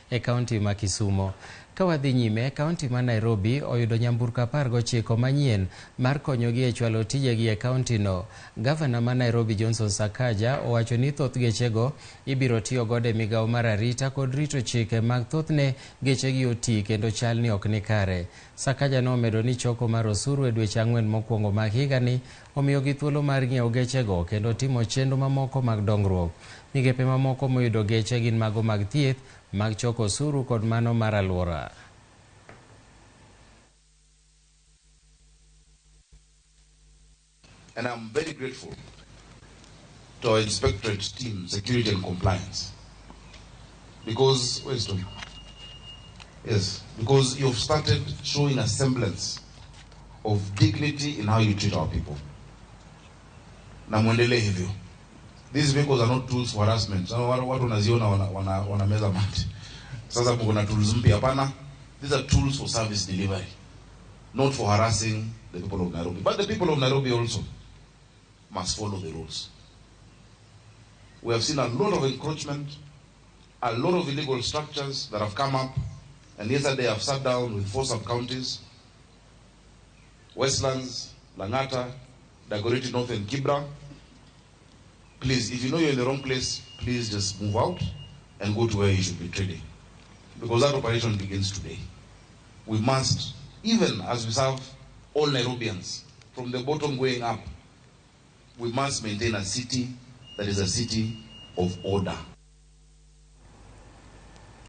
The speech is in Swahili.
e kaunti ma Kisumo. Kawadhi nyime, kaunti ma Nairobi oyudo nyamburko 19 manyien mar konyogi e chwalo tijegi e kaunti no. Gavana ma Nairobi Johnson Sakaja owacho ni thoth gechego ibiro tiyo godo e migawo mar arita kod rito chike mag thothne gechegi oti kendo chal ni ok ni kare. Sakaja nomedo ni choko mar osuru e dweche 4 mokwongo mag higani omiyogi thuolo mar ng'iewo gechego kendo timo chenro mamoko mag dongruok. Migepe mamoko moyudo geche gin mago mag thieth, mag choko osuru kod mano mar alwora. And I'm very grateful to our inspectorate team, security and compliance, because where's Tony? Yes, because you've started showing a semblance of dignity in how you treat our people. Na muendelee hivyo. These vehicles are not tools for harassment. Watu unaziona wanameza mati. Sasa kuna tools mpya hapana. These are tools for service delivery, not for harassing the people of Nairobi. But the people of Nairobi also must follow the rules. We have seen a lot of encroachment, a lot of illegal structures that have come up, and yesterday I've sat down with 4 sub-counties, Westlands, Langata, Dagoretti North and Kibra. Please, if you know you're in the wrong place, please just move out and go to where you should be trading. Because that operation begins today. We must, even as we serve all Nairobians, from the bottom going up, we must maintain a city that is a city of order.